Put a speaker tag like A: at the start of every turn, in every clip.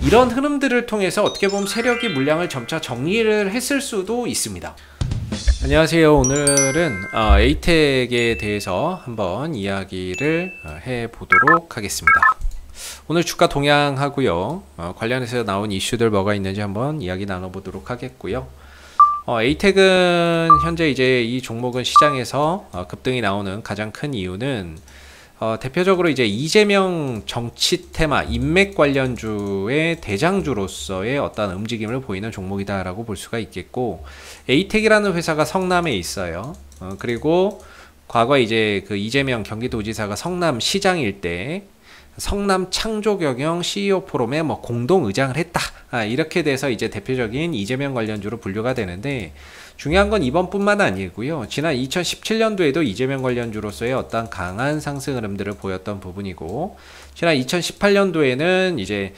A: 이런 흐름들을 통해서 어떻게 보면 세력이 물량을 점차 정리를 했을 수도 있습니다. 안녕하세요. 오늘은 에이텍에 대해서 한번 이야기를 해보도록 하겠습니다. 오늘 주가 동향하고요, 관련해서 나온 이슈들 뭐가 있는지 한번 이야기 나눠보도록 하겠고요. 에이텍은 현재 이제 이 종목은 시장에서 급등이 나오는 가장 큰 이유는 대표적으로 이제 이재명 정치 테마 인맥 관련주의 대장주로서의 어떤 움직임을 보이는 종목이다라고 볼 수가 있겠고, 에이텍이라는 회사가 성남에 있어요. 그리고 과거 이제 그 이재명 경기도지사가 성남시장일 때 성남 창조경영 CEO 포럼에 뭐 공동 의장을 했다, 이렇게 돼서 이제 대표적인 이재명 관련주로 분류가 되는데, 중요한 건 이번뿐만 아니고요, 지난 2017년도에도 이재명 관련주로서의 어떤 강한 상승 흐름들을 보였던 부분이고, 지난 2018년도에는 이제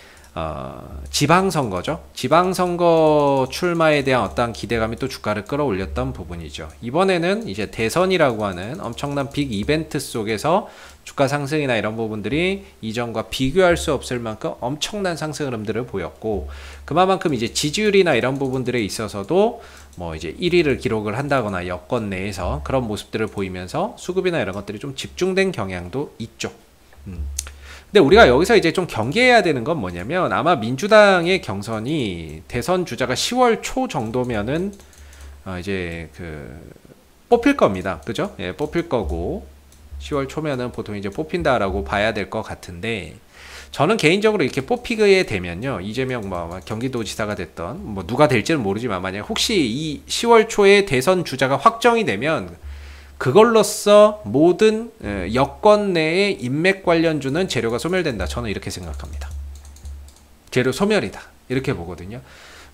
A: 지방선거죠. 지방선거 출마에 대한 어떤 기대감이 또 주가를 끌어올렸던 부분이죠. 이번에는 이제 대선이라고 하는 엄청난 빅 이벤트 속에서 주가 상승이나 이런 부분들이 이전과 비교할 수 없을 만큼 엄청난 상승 흐름들을 보였고, 그만큼 이제 지지율이나 이런 부분들에 있어서도 뭐 이제 1위를 기록을 한다거나 여권 내에서 그런 모습들을 보이면서 수급이나 이런 것들이 좀 집중된 경향도 있죠. 근데 우리가 여기서 이제 좀 경계해야 되는 건 뭐냐면, 아마 민주당의 경선이 대선 주자가 10월 초 정도면은 이제 뽑힐 겁니다. 그죠? 예, 뽑힐 거고, 10월 초면은 보통 이제 뽑힌다라고 봐야 될 것 같은데, 저는 개인적으로 이렇게 뽑히게 되면요, 이재명 경기도지사가 됐던 뭐 누가 될지는 모르지만, 만약 혹시 이 10월 초에 대선 주자가 확정이 되면 그걸로써 모든 여권 내의 인맥 관련주는 재료가 소멸된다. 저는 이렇게 생각합니다. 재료 소멸이다, 이렇게 보거든요.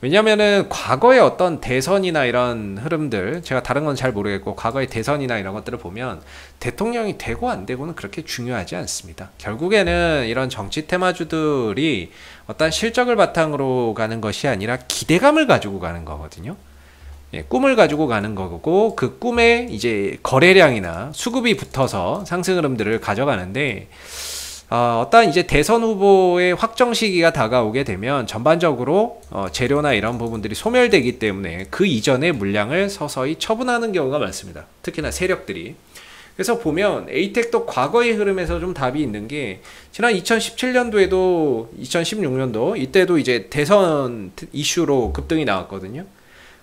A: 왜냐면은 과거의 어떤 대선이나 이런 흐름들, 제가 다른 건 잘 모르겠고, 과거의 대선이나 이런 것들을 보면 대통령이 되고 안 되고는 그렇게 중요하지 않습니다. 결국에는 이런 정치 테마주들이 어떤 실적을 바탕으로 가는 것이 아니라 기대감을 가지고 가는 거거든요. 예, 꿈을 가지고 가는 거고, 그 꿈에 이제 거래량이나 수급이 붙어서 상승 흐름들을 가져가는데, 어떤 이제 대선 후보의 확정 시기가 다가오게 되면 전반적으로 재료나 이런 부분들이 소멸되기 때문에 그 이전의 물량을 서서히 처분하는 경우가 많습니다. 특히나 세력들이. 그래서 보면 에이텍도 과거의 흐름에서 좀 답이 있는 게, 지난 2017년도에도 2016년도 이때도 이제 대선 이슈로 급등이 나왔거든요.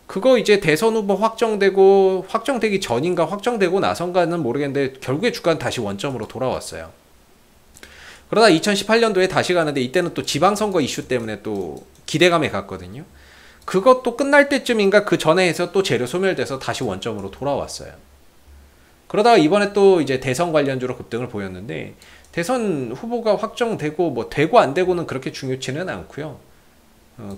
A: 그거 이제 대선 후보 확정되기 전인가 확정되고 나선가는 모르겠는데 결국에 주가는 다시 원점으로 돌아왔어요. 그러다 2018년도에 다시 가는데, 이때는 또 지방선거 이슈 때문에 또 기대감에 갔거든요. 그것도 끝날 때쯤인가 그 전에 해서 또 재료 소멸돼서 다시 원점으로 돌아왔어요. 그러다가 이번에 또 이제 대선 관련주로 급등을 보였는데, 대선 후보가 확정되고 뭐 되고 안 되고는 그렇게 중요치는 않고요.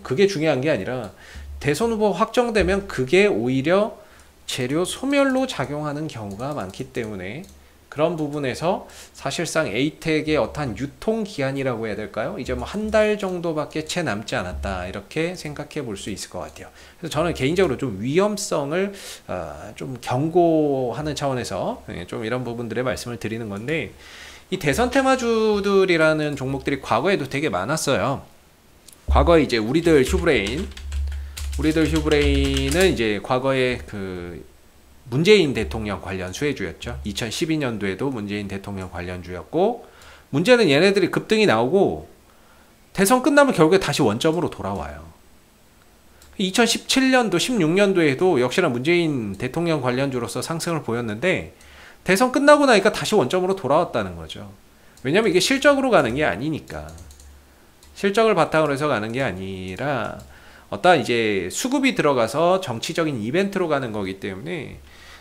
A: 그게 중요한 게 아니라 대선 후보 확정되면 그게 오히려 재료 소멸로 작용하는 경우가 많기 때문에, 그런 부분에서 사실상 에이텍의 어떠한 유통기한이라고 해야 될까요? 이제 뭐 한 달 정도밖에 채 남지 않았다, 이렇게 생각해 볼 수 있을 것 같아요. 그래서 저는 개인적으로 좀 위험성을 좀 경고하는 차원에서 좀 이런 부분들의 말씀을 드리는 건데, 이 대선 테마주들이라는 종목들이 과거에도 되게 많았어요. 과거에 이제 우리들 휴브레인은 이제 과거에 문재인 대통령 관련 수혜주였죠. 2012년도에도 문재인 대통령 관련주였고, 문제는 얘네들이 급등이 나오고 대선 끝나면 결국에 다시 원점으로 돌아와요. 2017년도, 16년도에도 역시나 문재인 대통령 관련주로서 상승을 보였는데, 대선 끝나고 나니까 다시 원점으로 돌아왔다는 거죠. 왜냐면 이게 실적으로 가는 게 아니니까. 실적을 바탕으로 해서 가는 게 아니라 어떤 이제 수급이 들어가서 정치적인 이벤트로 가는 거기 때문에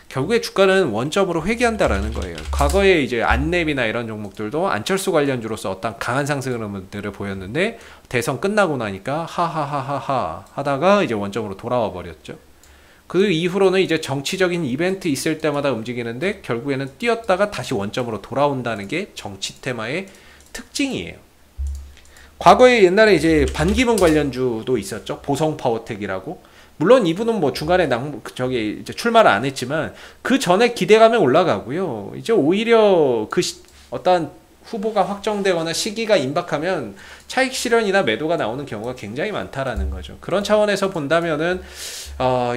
A: 결국에 주가는 원점으로 회귀한다라는 거예요. 과거에 이제 안랩이나 이런 종목들도 안철수 관련주로서 어떤 강한 상승 흐름들을 보였는데, 대선 끝나고 나니까 하하하하하 하다가 이제 원점으로 돌아와 버렸죠. 그 이후로는 이제 정치적인 이벤트 있을 때마다 움직이는데, 결국에는 뛰었다가 다시 원점으로 돌아온다는 게 정치 테마의 특징이에요. 과거에 옛날에 이제 반기문 관련주도 있었죠. 보성 파워텍이라고. 물론 이분은 뭐 중간에 이제 출마를 안 했지만 그 전에 기대감에 올라가고요. 이제 오히려 어떤 후보가 확정되거나 시기가 임박하면 차익 실현이나 매도가 나오는 경우가 굉장히 많다라는 거죠. 그런 차원에서 본다면은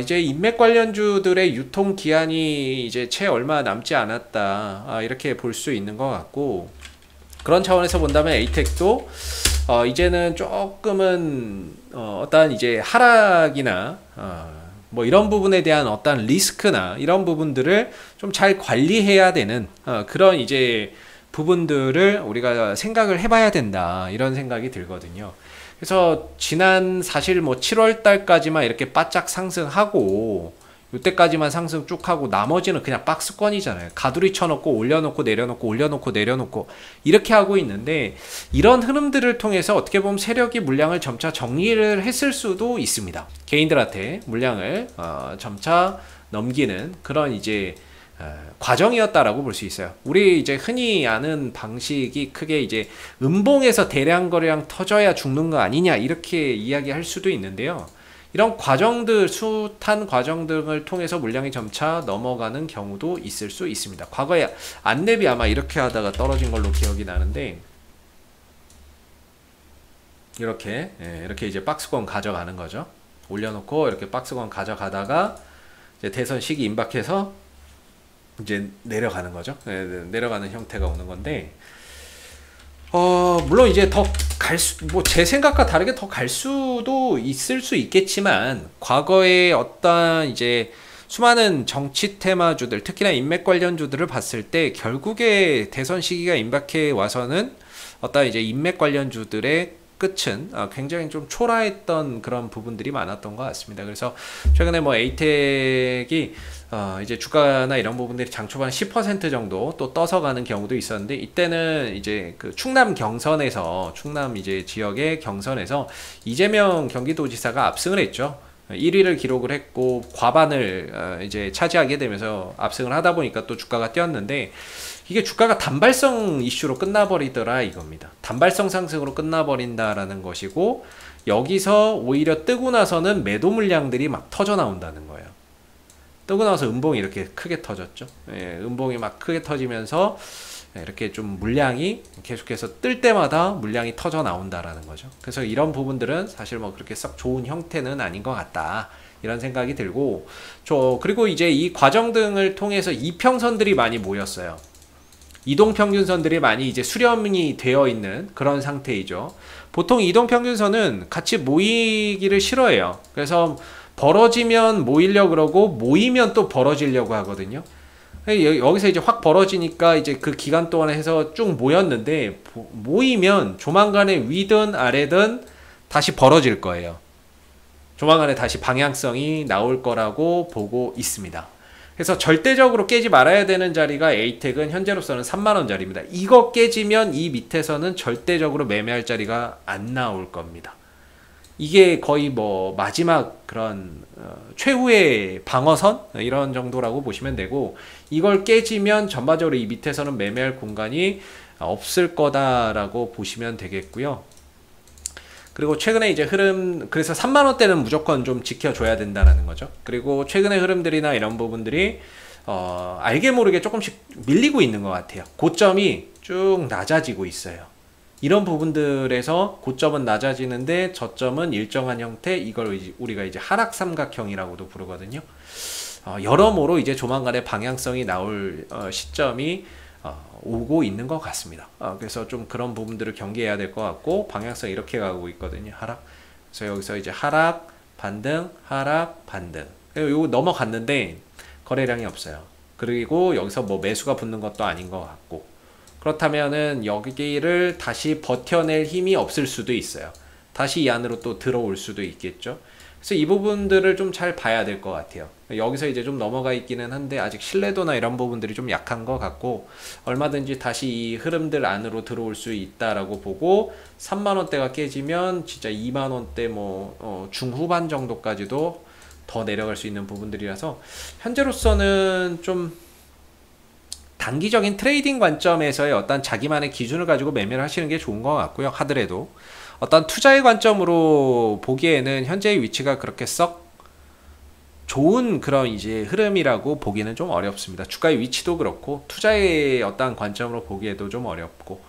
A: 이제 인맥 관련주들의 유통 기한이 이제 채 얼마 남지 않았다, 이렇게 볼 수 있는 것 같고, 그런 차원에서 본다면 에이텍도 이제는 조금은 어떤 이제 하락이나 뭐 이런 부분에 대한 어떤 리스크나 이런 부분들을 좀 잘 관리해야 되는 그런 이제 부분들을 우리가 생각을 해봐야 된다, 이런 생각이 들거든요. 그래서 지난 사실 뭐 7월 달까지만 이렇게 바짝 상승하고 이때까지만 상승 쭉 하고 나머지는 그냥 박스권이잖아요. 가두리 쳐놓고 올려놓고 내려놓고 올려놓고 내려놓고 이렇게 하고 있는데, 이런 흐름들을 통해서 어떻게 보면 세력이 물량을 점차 정리를 했을 수도 있습니다. 개인들한테 물량을 점차 넘기는 그런 이제 과정이었다라고 볼 수 있어요. 우리 이제 흔히 아는 방식이 크게 이제 음봉에서 대량 거래량 터져야 죽는 거 아니냐, 이렇게 이야기할 수도 있는데요. 이런 과정들, 숱한 과정 등을 통해서 물량이 점차 넘어가는 경우도 있을 수 있습니다. 과거에 안랩이 아마 이렇게 하다가 떨어진 걸로 기억이 나는데, 이렇게 이제 박스권 가져가는 거죠. 올려놓고 이렇게 박스권 가져가다가 이제 대선 시기 임박해서 이제 내려가는 거죠. 내려가는 형태가 오는 건데, 물론 이제 더 뭐 제 생각과 다르게 더 갈 수도 있을 수 있겠지만, 과거에 어떤 이제 수많은 정치 테마주들, 특히나 인맥 관련주들을 봤을 때 결국에 대선 시기가 임박해 와서는 어떤 이제 인맥 관련주들의 끝은 굉장히 좀 초라했던 그런 부분들이 많았던 것 같습니다. 그래서 최근에 뭐 에이텍이 이제 주가나 이런 부분들이 장 초반 10% 정도 또 떠서 가는 경우도 있었는데, 이때는 이제 그 충남 경선에서, 충남 이제 지역의 경선에서 이재명 경기도지사가 압승을 했죠. 1위를 기록을 했고 과반을 이제 차지하게 되면서 압승을 하다 보니까 또 주가가 뛰었는데, 이게 주가가 단발성 이슈로 끝나버리더라 이겁니다. 단발성 상승으로 끝나버린다라는 것이고, 여기서 오히려 뜨고 나서는 매도 물량들이 막 터져 나온다는 거예요. 뜨고 나서 음봉이 이렇게 크게 터졌죠. 음봉이 막 크게 터지면서 이렇게 좀 물량이 계속해서 뜰 때마다 물량이 터져 나온다라는 거죠. 그래서 이런 부분들은 사실 뭐 그렇게 썩 좋은 형태는 아닌 것 같다, 이런 생각이 들고, 그리고 이제 이 과정 등을 통해서 이평선들이 많이 모였어요. 이동평균선들이 많이 이제 수렴이 되어 있는 그런 상태이죠. 보통 이동평균선은 같이 모이기를 싫어해요. 그래서 벌어지면 모이려고 그러고 모이면 또 벌어지려고 하거든요. 여기서 이제 확 벌어지니까 이제 그 기간 동안에 해서 쭉 모였는데, 모이면 조만간에 위든 아래든 다시 벌어질 거예요. 조만간에 다시 방향성이 나올 거라고 보고 있습니다. 그래서 절대적으로 깨지 말아야 되는 자리가 에이텍은 현재로서는 3만원짜리입니다. 이거 깨지면 이 밑에서는 절대적으로 매매할 자리가 안 나올 겁니다. 이게 거의 뭐 마지막 그런 최후의 방어선 이런 정도라고 보시면 되고, 이걸 깨지면 전반적으로 이 밑에서는 매매할 공간이 없을 거다라고 보시면 되겠고요. 그리고 최근에 이제 흐름, 그래서 3만원대는 무조건 좀 지켜줘야 된다는 거죠. 그리고 최근의 흐름들이나 이런 부분들이 알게 모르게 조금씩 밀리고 있는 것 같아요. 고점이 쭉 낮아지고 있어요. 이런 부분들에서 고점은 낮아지는데 저점은 일정한 형태, 이걸 우리가 이제 하락 삼각형이라고도 부르거든요. 여러모로 이제 조만간에 방향성이 나올 시점이 오고 있는 것 같습니다. 그래서 좀 그런 부분들을 경계해야 될 것 같고, 방향성 이렇게 가고 있거든요. 하락. 그래서 여기서 이제 하락, 반등, 하락, 반등. 이거 넘어갔는데 거래량이 없어요. 그리고 여기서 뭐 매수가 붙는 것도 아닌 것 같고, 그렇다면은 여기를 다시 버텨낼 힘이 없을 수도 있어요. 다시 이 안으로 또 들어올 수도 있겠죠. 그래서 이 부분들을 좀 잘 봐야 될 것 같아요. 여기서 이제 좀 넘어가 있기는 한데 아직 신뢰도나 이런 부분들이 좀 약한 것 같고, 얼마든지 다시 이 흐름들 안으로 들어올 수 있다라고 보고, 3만원대가 깨지면 진짜 2만원대 뭐 중후반 정도까지도 더 내려갈 수 있는 부분들이라서, 현재로서는 좀 단기적인 트레이딩 관점에서의 어떤 자기만의 기준을 가지고 매매를 하시는 게 좋은 것 같고요. 하더라도 어떤 투자의 관점으로 보기에는 현재의 위치가 그렇게 썩 좋은 그런 이제 흐름이라고 보기는 좀 어렵습니다. 주가의 위치도 그렇고 투자의 어떤 관점으로 보기에도 좀 어렵고,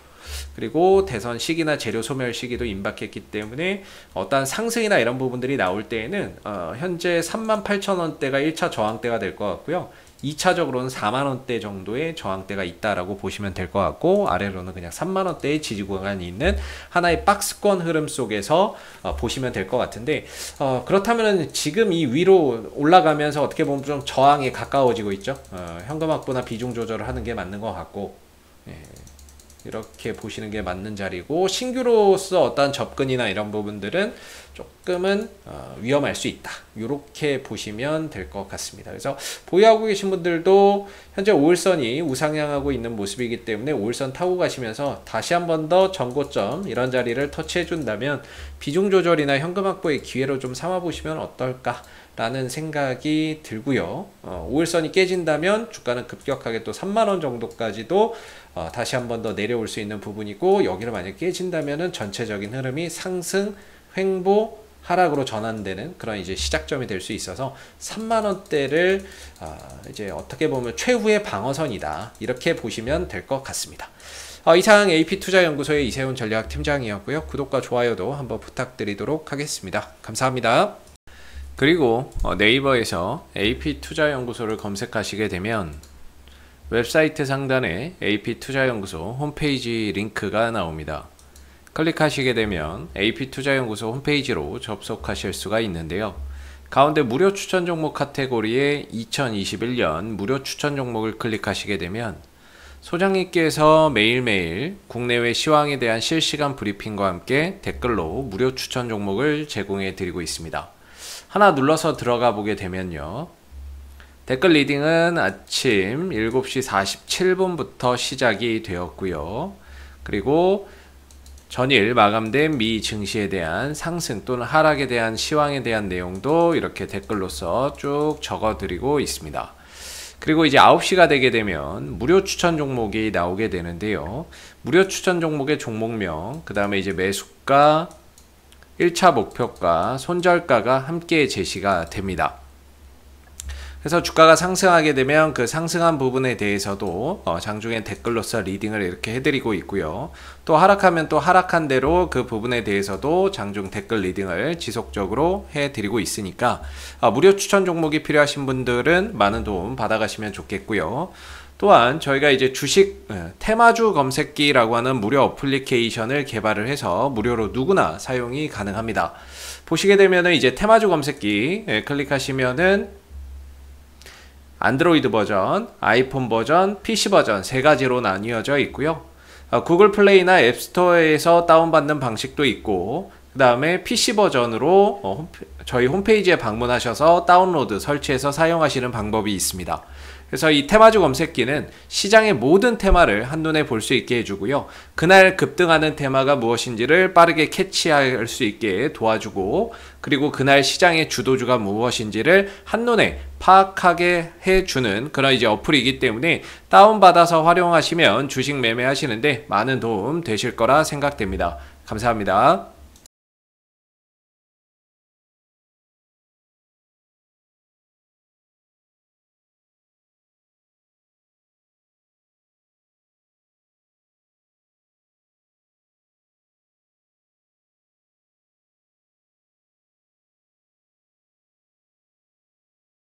A: 그리고 대선 시기나 재료 소멸 시기도 임박했기 때문에 어떠한 상승이나 이런 부분들이 나올 때에는 현재 38,000원대가 1차 저항대가 될 것 같고요. 2차적으로는 4만원대 정도의 저항대가 있다라고 보시면 될 것 같고, 아래로는 그냥 3만원대의 지지 구간이 있는 하나의 박스권 흐름 속에서 보시면 될 것 같은데, 그렇다면 지금 이 위로 올라가면서 어떻게 보면 좀 저항에 가까워지고 있죠. 현금 확보나 비중 조절을 하는 게 맞는 것 같고, 예, 이렇게 보시는 게 맞는 자리고, 신규로서 어떤 접근이나 이런 부분들은 조금은 위험할 수 있다, 이렇게 보시면 될 것 같습니다. 그래서 보유하고 계신 분들도 현재 5일선이 우상향하고 있는 모습이기 때문에 5일선 타고 가시면서 다시 한 번 더 전고점 이런 자리를 터치해 준다면 비중 조절이나 현금 확보의 기회로 좀 삼아 보시면 어떨까 라는 생각이 들고요. 5일선이 깨진다면 주가는 급격하게 또 3만원 정도까지도 다시 한 번 더 내려올 수 있는 부분이고, 여기를 만약 깨진다면은 전체적인 흐름이 상승, 횡보, 하락으로 전환되는 그런 이제 시작점이 될 수 있어서 3만원대를 이제 어떻게 보면 최후의 방어선이다, 이렇게 보시면 될 것 같습니다. 이상 AP투자연구소의 이세훈 전략팀장이었고요. 구독과 좋아요도 한번 부탁드리도록 하겠습니다. 감사합니다. 그리고 네이버에서 AP투자연구소를 검색하시게 되면 웹사이트 상단에 AP투자연구소 홈페이지 링크가 나옵니다. 클릭하시게 되면 AP투자연구소 홈페이지로 접속하실 수가 있는데요. 가운데 무료 추천 종목 카테고리에 2021년 무료 추천 종목을 클릭하시게 되면 소장님께서 매일매일 국내외 시황에 대한 실시간 브리핑과 함께 댓글로 무료 추천 종목을 제공해 드리고 있습니다. 하나 눌러서 들어가 보게 되면요, 댓글 리딩은 아침 7시 47분부터 시작이 되었고요. 그리고 전일 마감된 미 증시에 대한 상승 또는 하락에 대한 시황에 대한 내용도 이렇게 댓글로서 쭉 적어 드리고 있습니다. 그리고 이제 9시가 되게 되면 무료 추천 종목이 나오게 되는데요. 무료 추천 종목의 종목명, 그 다음에 이제 매수가, 1차 목표가, 손절가가 함께 제시가 됩니다. 그래서 주가가 상승하게 되면 그 상승한 부분에 대해서도 장중에 댓글로서 리딩을 이렇게 해드리고 있고요. 또 하락하면 또 하락한 대로 그 부분에 대해서도 장중 댓글 리딩을 지속적으로 해드리고 있으니까 무료 추천 종목이 필요하신 분들은 많은 도움 받아가시면 좋겠고요. 또한 저희가 이제 주식 테마주 검색기라고 하는 무료 어플리케이션을 개발을 해서 무료로 누구나 사용이 가능합니다. 보시게 되면은 이제 테마주 검색기 클릭하시면은 안드로이드 버전, 아이폰 버전, PC 버전 세 가지로 나뉘어져 있고요. 구글 플레이나 앱스토어에서 다운받는 방식도 있고, 그 다음에 PC 버전으로 저희 홈페이지에 방문하셔서 다운로드, 설치해서 사용하시는 방법이 있습니다. 그래서 이 테마주 검색기는 시장의 모든 테마를 한눈에 볼 수 있게 해주고요. 그날 급등하는 테마가 무엇인지를 빠르게 캐치할 수 있게 도와주고, 그리고 그날 시장의 주도주가 무엇인지를 한눈에 파악하게 해주는 그런 이제 어플이기 때문에 다운받아서 활용하시면 주식 매매하시는데 많은 도움 되실 거라 생각됩니다. 감사합니다.